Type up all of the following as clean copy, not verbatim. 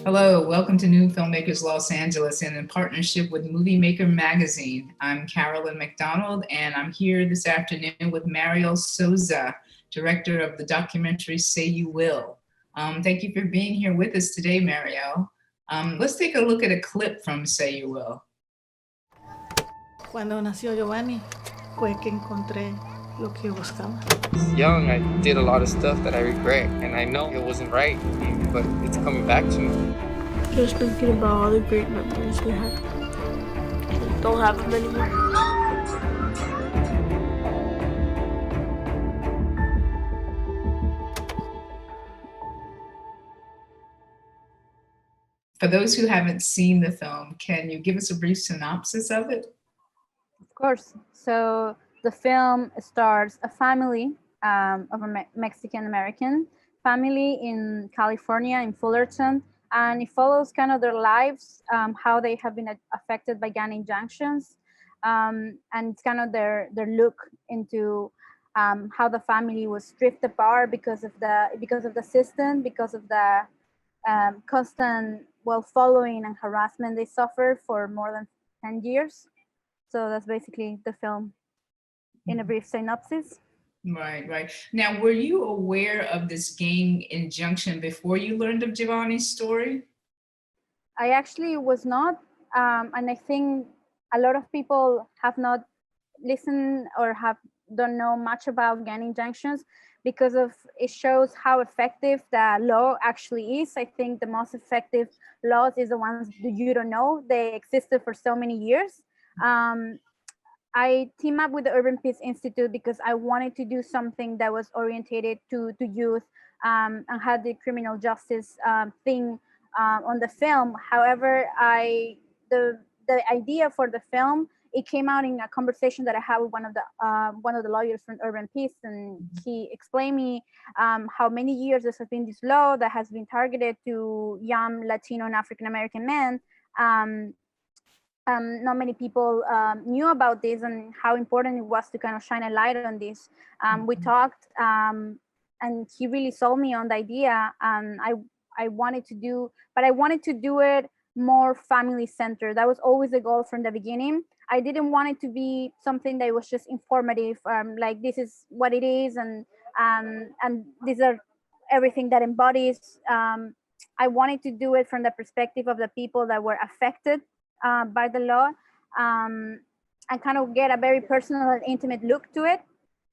Hello, welcome to New Filmmakers Los Angeles and in partnership with Movie Maker magazine. I'm Carolyn McDonald and I'm here this afternoon with Mariel Sosa, director of the documentary Say You Will. Thank you for being here with us today, Mariel. Let's take a look at a clip from Say You Will. Cuando nació Giovanni fue que encontré lo que yo buscaba. Young, I did a lot of stuff that I regret, and I know it wasn't right, but it's coming back to me. Just thinking about all the great memories we had. We don't have them anymore. For those who haven't seen the film, can you give us a brief synopsis of it? Of course. So the film stars a family of a Mexican American family in California, in Fullerton, and it follows kind of their lives, how they have been affected by gun injunctions, and it's kind of their look into how the family was drifted apart because of the system, because of the constant following and harassment they suffered for more than 10 years. So that's basically the film in a brief synopsis. Right. Now, were you aware of this gang injunction before you learned of Giovanni's story? I actually was not, and I think a lot of people have not listened or don't know much about gang injunctions because of it shows how effective the law actually is. I think the most effective laws is the ones that you don't know. They existed for so many years. I team up with the Urban Peace Institute because I wanted to do something that was orientated to youth and had the criminal justice thing on the film. However, the idea for the film, it came out in a conversation that I had with one of the lawyers from Urban Peace, and he explained me how many years there has been this law that has been targeted to young Latino and African American men. Not many people knew about this and how important it was to kind of shine a light on this. We talked, and he really sold me on the idea. I wanted to do it more family centered. That was always the goal from the beginning. I didn't want it to be something that was just informative, like this is what it is, and these are everything that embodies. I wanted to do it from the perspective of the people that were affected by the law, and kind of get a very personal and intimate look to it,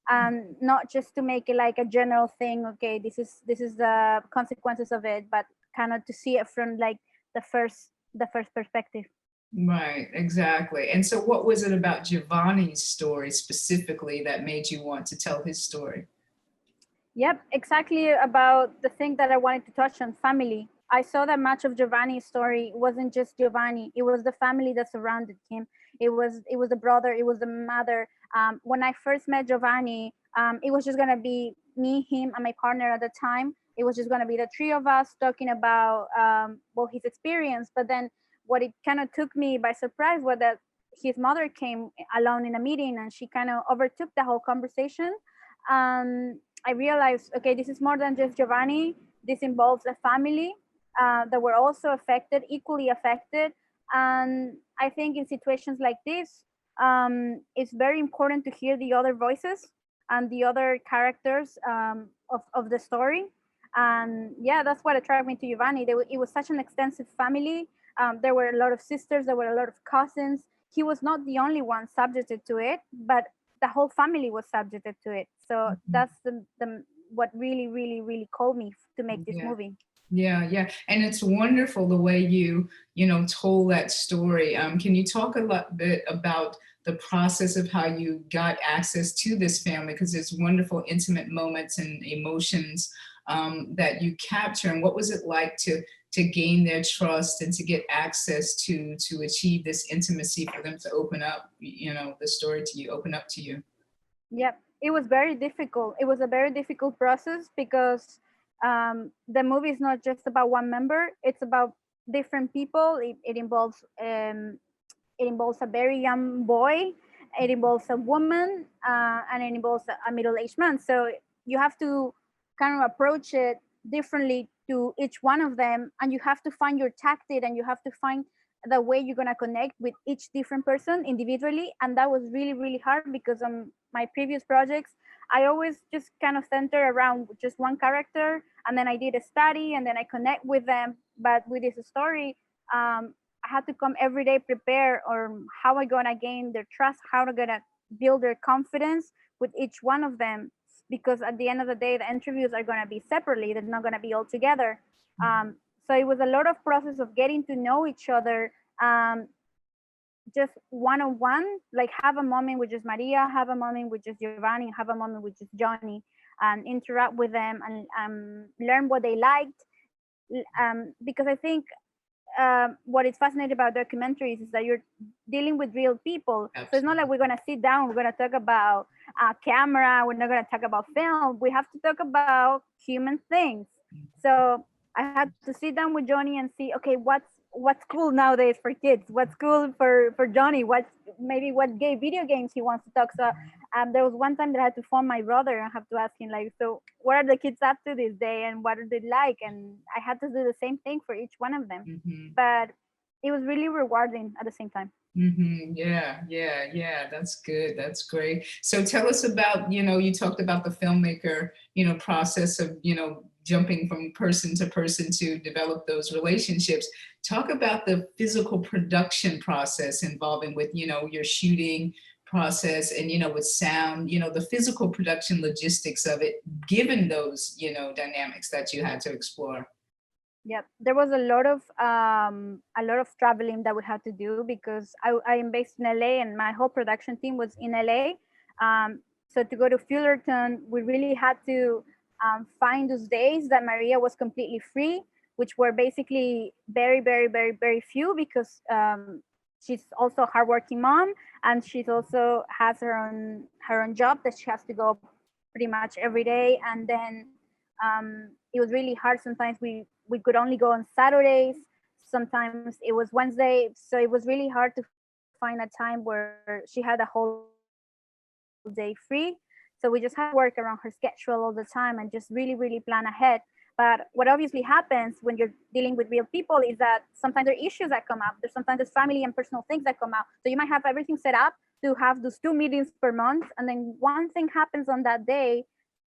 and not just to make it like a general thing. Okay, this is the consequences of it, but kind of to see it from like the first perspective. Right, exactly. And so what was it about Giovanni's story specifically that made you want to tell his story? Yep, exactly about the thing that I wanted to touch on, family. I saw that much of Giovanni's story wasn't just Giovanni. It was the family that surrounded him. It was the brother. It was the mother. When I first met Giovanni, it was just gonna be me, him, and my partner at the time. It was just gonna be the three of us talking about his experience. But then, what it kind of took me by surprise was that his mother came alone in a meeting, and she kind of overtook the whole conversation. I realized, okay, this is more than just Giovanni. This involves a family that were also affected, equally affected. And I think in situations like this, it's very important to hear the other voices and the other characters of the story. And yeah, that's what attracted me to Giovanni. It was such an extensive family. There were a lot of sisters, there were a lot of cousins. He was not the only one subjected to it, but the whole family was subjected to it. So that's the what really called me to make this movie. Yeah. And it's wonderful the way you told that story. Can you talk a bit about the process of how you got access to this family? Because it's wonderful, intimate moments and emotions that you capture. And what was it like to gain their trust and to get access to achieve this intimacy for them to open up, the story to you, open up to you? Yep, it was very difficult. It was a very difficult process because the movie is not just about one member. It's about different people. It involves a very young boy. It involves a woman, and it involves a middle-aged man. So you have to kind of approach it differently to each one of them, and you have to find your tactic, and you have to find the way you're going to connect with each different person individually. And that was really, really hard, because on my previous projects, I always just kind of center around just one character, and then I did a study, and then I connect with them. But with this story, I had to come every day prepare on how I gonna gain their trust, how I gonna build their confidence with each one of them, because at the end of the day, the interviews are gonna be separately; they're not gonna be all together. So it was a lot of process of getting to know each other, just one-on-one, like have a moment with just Maria, have a moment with just Giovanni, have a moment with just Johnny, and interact with them, and learn what they liked. Because I think what is fascinating about documentaries is that you're dealing with real people. Absolutely. So it's not like we're going to sit down, we're going to talk about camera, we're not going to talk about film. We have to talk about human things. So I had to sit down with Johnny and see, okay, what's cool nowadays for kids, what's cool for Johnny, what gay video games he wants to talk. So there was one time that I had to phone my brother and have to ask him, like, so what are the kids up to this day, and what are they like? And I had to do the same thing for each one of them. But it was really rewarding at the same time. Yeah. That's good. That's great. So tell us about, you talked about the filmmaker, process of, jumping from person to person to develop those relationships. Talk about the physical production process involving with, your shooting process and, with sound, the physical production logistics of it, given those, dynamics that you had to explore. Yep, there was a lot of traveling that we had to do, because I am based in LA, and my whole production team was in LA. So to go to Fullerton, we really had to find those days that Maria was completely free, which were basically very, very, very, very few, because she's also a hardworking mom, and she's also has her own job that she has to go pretty much every day. And then it was really hard. Sometimes we could only go on Saturdays. Sometimes it was Wednesday. So it was really hard to find a time where she had a whole day free. So we just had to work around her schedule all the time and just really, really plan ahead. But what obviously happens when you're dealing with real people is that sometimes there are issues that come up. Sometimes there's family and personal things that come out. So you might have everything set up to have those 2 meetings per month, and then one thing happens on that day,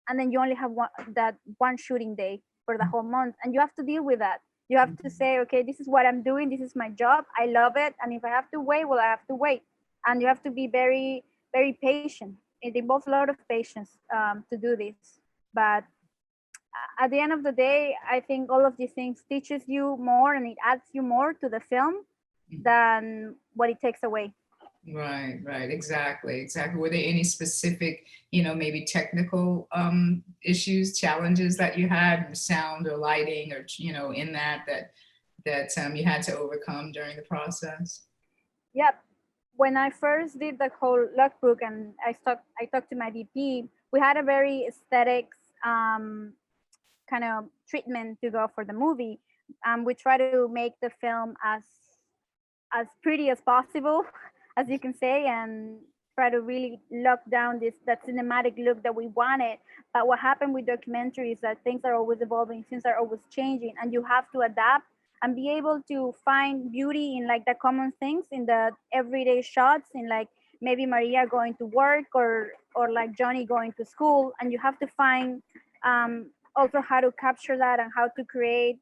and then you only have one shooting day for the whole month, and you have to deal with that. You have to say, okay, this is what I'm doing, this is my job, I love it, and if I have to wait, well, I have to wait. And you have to be very, very patient. It involves a lot of patience to do this. But at the end of the day, I think all of these things teaches you more, and it adds you more to the film than what it takes away. Right, exactly. Were there any specific, maybe technical issues, challenges that you had, sound or lighting, or in that you had to overcome during the process? Yep. When I first did the whole lookbook and I talked to my DP, we had a very aesthetics kind of treatment to go for the movie. We try to make the film as pretty as possible, as you can say, and try to really lock down that cinematic look that we wanted. But what happened with documentary is that things are always evolving, things are always changing, and you have to adapt and be able to find beauty in like the common things, in the everyday shots, in like maybe Maria going to work or like Johnny going to school, and you have to find also how to capture that and how to create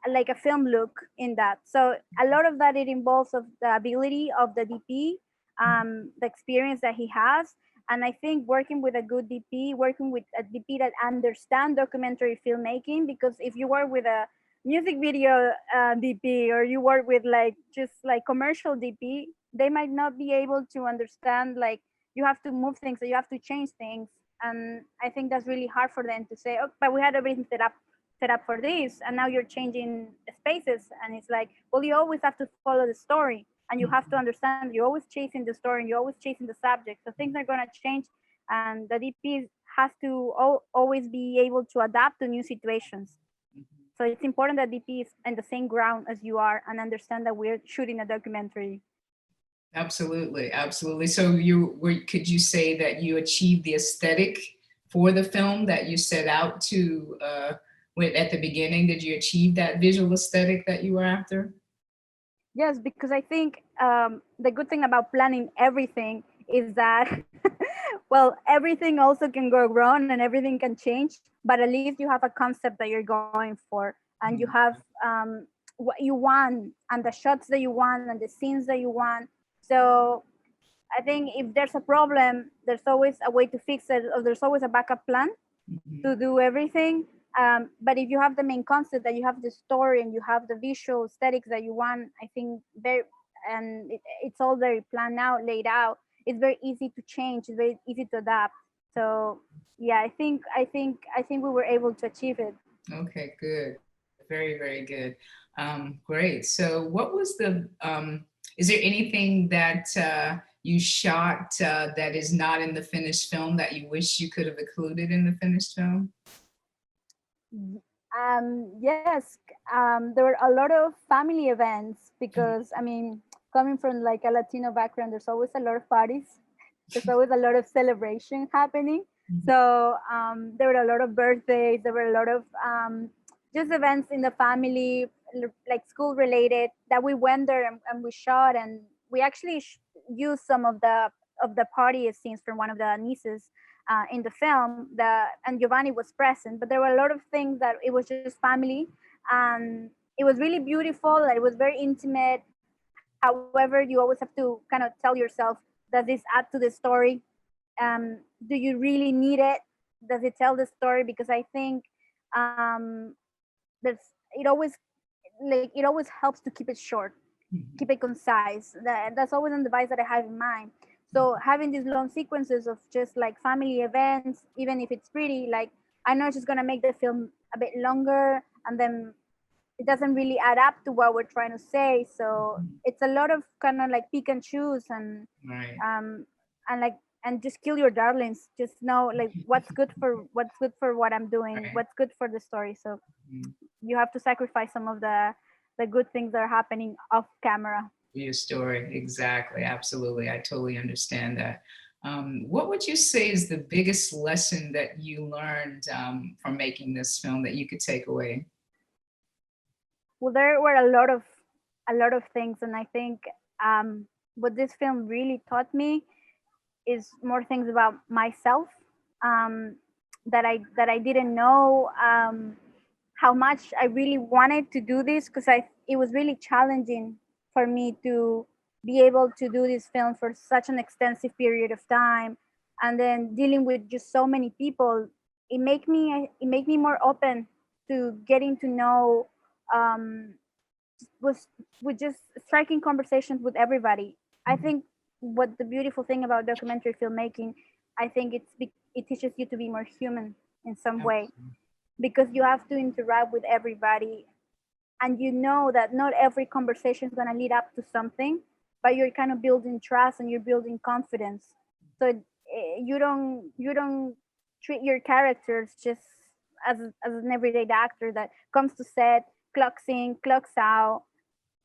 like a film look in that. So a lot of that, it involves of the ability of the DP, the experience that he has. And I think working with a good DP, working with a DP that understands documentary filmmaking, because if you work with a music video DP, or you work with like just like commercial DP, they might not be able to understand, like you have to move things, so you have to change things. And I think that's really hard for them to say, oh, but we had everything set up for this, and now you're changing spaces. And it's like, well, you always have to follow the story, and you have to understand you're always chasing the story and you're always chasing the subject, so things are going to change, and the DP has to always be able to adapt to new situations. So it's important that DP is in the same ground as you are and understand that we're shooting a documentary. Absolutely. So could you say that you achieved the aesthetic for the film that you set out to at the beginning? Did you achieve that visual aesthetic that you were after? Yes, because I think the good thing about planning everything is that, well, everything also can go wrong and everything can change, but at least you have a concept that you're going for, and you have what you want and the shots that you want and the scenes that you want. So I think if there's a problem, there's always a way to fix it, or there's always a backup plan to do everything. But if you have the main concept, that you have the story and you have the visual aesthetics that you want, I think it's all very planned out, laid out. It's very easy to change. It's very easy to adapt. So yeah, I think we were able to achieve it. Okay, good. Very, very good. Great. So what was is there anything that you shot that is not in the finished film that you wish you could have included in the finished film? Yes, there were a lot of family events because, I mean, coming from like a Latino background, there's always a lot of parties. There's always a lot of celebration happening. So there were a lot of birthdays. There were a lot of just events in the family, like school related, that we went there and we shot, and we actually used some of the party scenes from one of the nieces in the film. And Giovanni was present, but there were a lot of things that it was just family, and it was really beautiful. And it was very intimate. However, you always have to kind of tell yourself, does this add to the story? Do you really need it? Does it tell the story? Because I think there's it always helps to keep it short, keep it concise. That's always a device that I have in mind. So having these long sequences of just like family events, even if it's pretty, like I know it's just gonna make the film a bit longer, and then it doesn't really add up to what we're trying to say. So it's a lot of kind of like pick and choose, and Right. and just kill your darlings. Just know like what's good for what I'm doing, Right. what's good for the story. So you have to sacrifice some of the good things that are happening off camera. Your story, exactly, absolutely. I totally understand that. What would you say is the biggest lesson that you learned from making this film that you could take away? Well, there were a lot of things, and I think what this film really taught me is more things about myself, that I didn't know, how much I really wanted to do this, because it was really challenging for me to be able to do this film for such an extensive period of time, and then dealing with just so many people. It made me more open to getting to know, with just striking conversations with everybody. I think what the beautiful thing about documentary filmmaking, I think it teaches you to be more human in some way, because you have to interact with everybody, and you know that not every conversation is going to lead up to something, but you're kind of building trust and you're building confidence. So you don't treat your characters just as an everyday actor that comes to set, clocks in, clocks out.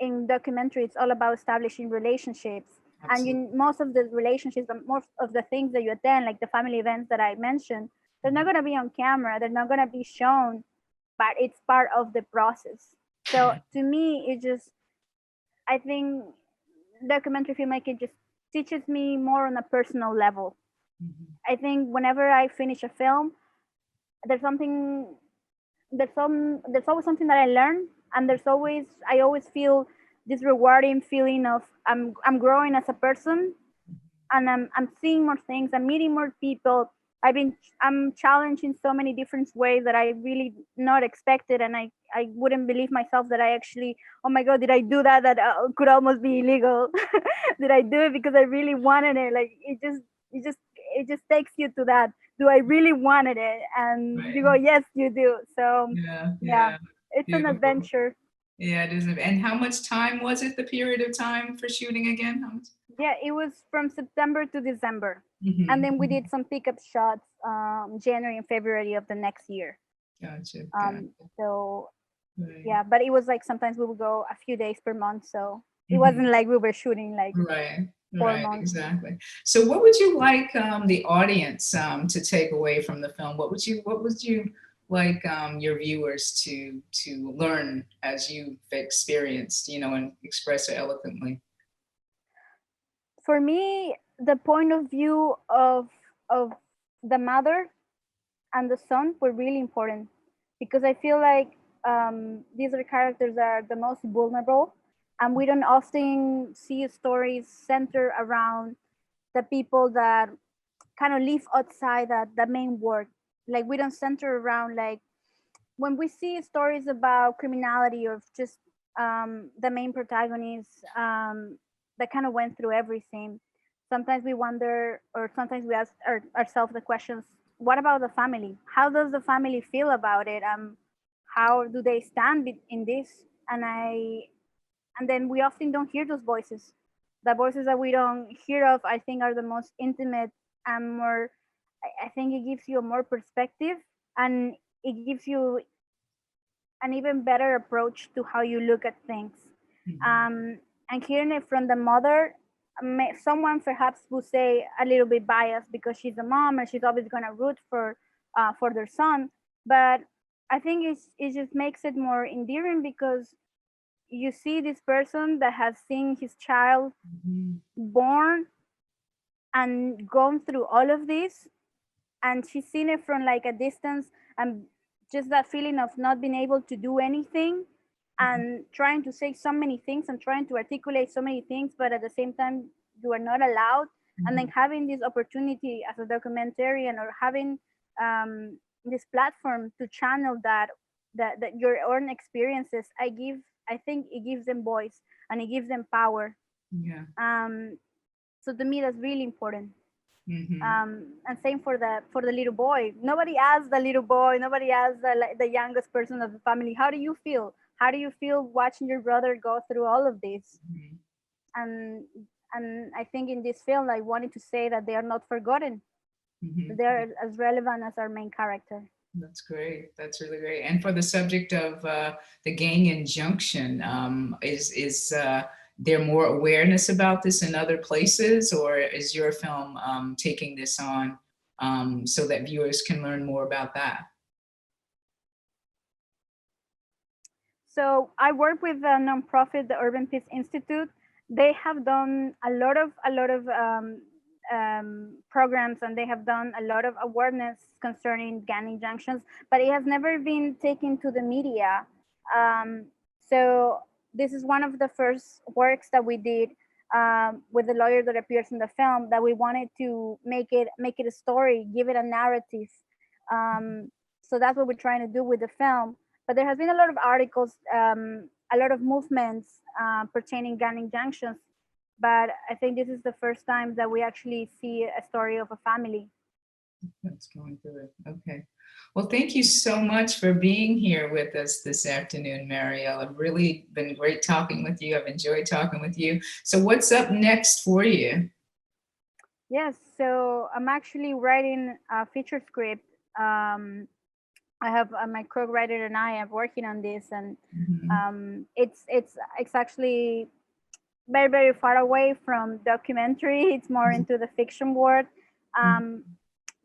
In documentary, it's all about establishing relationships. Absolutely. And most of the relationships, most of the things that you attend, like the family events that I mentioned, they're not going to be on camera, they're not going to be shown, but it's part of the process. So to me, I think documentary filmmaking just teaches me more on a personal level. I think whenever I finish a film, there's always something that I learn, and I always feel this rewarding feeling of I'm growing as a person, and I'm seeing more things, I'm meeting more people. I'm challenged in so many different ways that I really not expected, and I wouldn't believe myself that I actually, oh my god, did I do that could almost be illegal. Did I do it because I really wanted it? Like it just takes you to that, do I really wanted it? And Right. you go, yes you do. So Yeah. it's an Beautiful. adventure. Yeah, it is. And how much time was it, the period of time for shooting again? How much? Yeah, it was from September to December. And then we did some pickup shots, January and February of the next year. Gotcha. So Right. yeah, but it was like sometimes we would go a few days per month, so it wasn't like we were shooting like Right. 4 Right, months. exactly. So what would you like the audience to take away from the film? What would you like your viewers to learn as you've experienced, and express it eloquently? For me, the point of view of the mother and the son were really important, because I feel like these are characters that are the most vulnerable, and we don't often see stories centered around the people that kind of live outside the main world. Like, we don't center around, like, when we see stories about criminality or just the main protagonists that kind of went through everything, sometimes we wonder, or sometimes we ask ourselves the questions, what about the family? How does the family feel about it? How do they stand in this? And then we often don't hear those voices. The voices that we don't hear of, I think, are the most intimate and more, I think it gives you a more perspective, and it gives you an even better approach to how you look at things. And hearing it from the mother, someone perhaps will say a little bit biased because she's a mom and she's always going to root for their son. But I think it just makes it more endearing, because you see this person that has seen his child born and gone through all of this, and she's seen it from like a distance, and just that feeling of not being able to do anything, and trying to say so many things and trying to articulate so many things, but at the same time you are not allowed. And then having this opportunity as a documentarian, or having this platform to channel that your own experiences, I think it gives them voice and it gives them power. Yeah. So to me, that's really important. And same for the little boy. Nobody asked the little boy. Nobody asked the youngest person of the family, how do you feel? How do you feel watching your brother go through all of this? And I think in this film, I wanted to say that they are not forgotten. They're as relevant as our main character. That's great. That's really great. And for the subject of the gang injunction, is there more awareness about this in other places, or is your film taking this on so that viewers can learn more about that? So I work with a nonprofit, the Urban Peace Institute. They have done a lot of programs, and they have done a lot of awareness concerning gang injunctions, but it has never been taken to the media. So this is one of the first works that we did with the lawyer that appears in the film, that we wanted to make it a story, give it a narrative. So that's what we're trying to do with the film. But there has been a lot of articles, a lot of movements pertaining gun injunctions. But I think this is the first time that we actually see a story of a family that's going through it. Okay. Well, thank you so much for being here with us this afternoon, Mariel. It's really been great talking with you. I've enjoyed talking with you. So what's up next for you? Yes, so I'm actually writing a feature script. I have my co-writer and I are working on this, and it's actually very, very far away from documentary. It's more into the fiction world.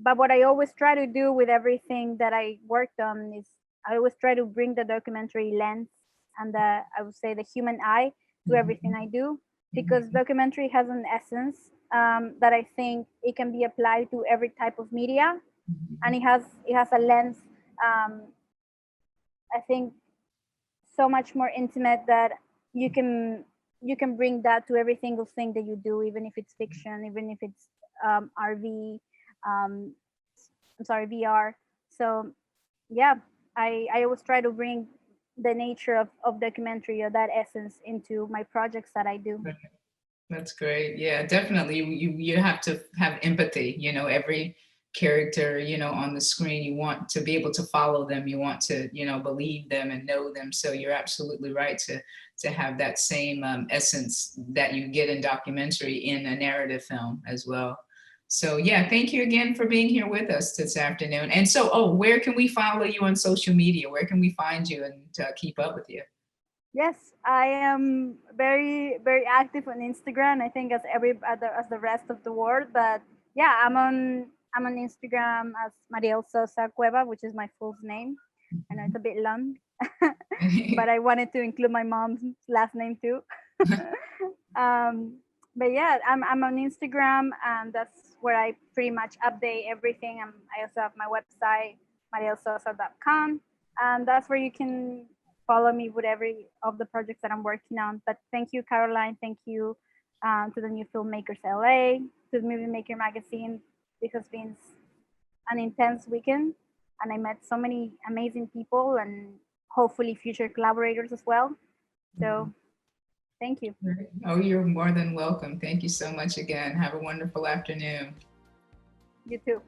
But what I always try to do with everything that I worked on is I always try to bring the documentary lens and I would say the human eye to everything I do, because documentary has an essence that I think it can be applied to every type of media, and it has a lens. I think so much more intimate that you can bring that to every single thing that you do, even if it's fiction, even if it's VR. So yeah, I always try to bring the nature of documentary, or that essence, into my projects that I do. That's great. Yeah, definitely. You have to have empathy, every character, on the screen, you want to be able to follow them. You want to, believe them and know them. So you're absolutely right to have that same essence that you get in documentary in a narrative film as well. So yeah, thank you again for being here with us this afternoon. And so, where can we follow you on social media? Where can we find you and keep up with you? Yes, I am very, very active on Instagram. I think as the rest of the world, but yeah, I'm on I'm on Instagram as Mariel Sosa Cueva, which is my full name. I know it's a bit long, but I wanted to include my mom's last name too. But yeah, I'm on Instagram, and that's where I pretty much update everything. I also have my website, marielsosa.com, and that's where you can follow me with every of the projects that I'm working on. But thank you, Caroline. Thank you to the New Filmmakers LA, to the Movie Maker magazine. This has been an intense weekend, and I met so many amazing people and hopefully future collaborators as well. So thank you. Oh, you're more than welcome. Thank you so much again. Have a wonderful afternoon. You too.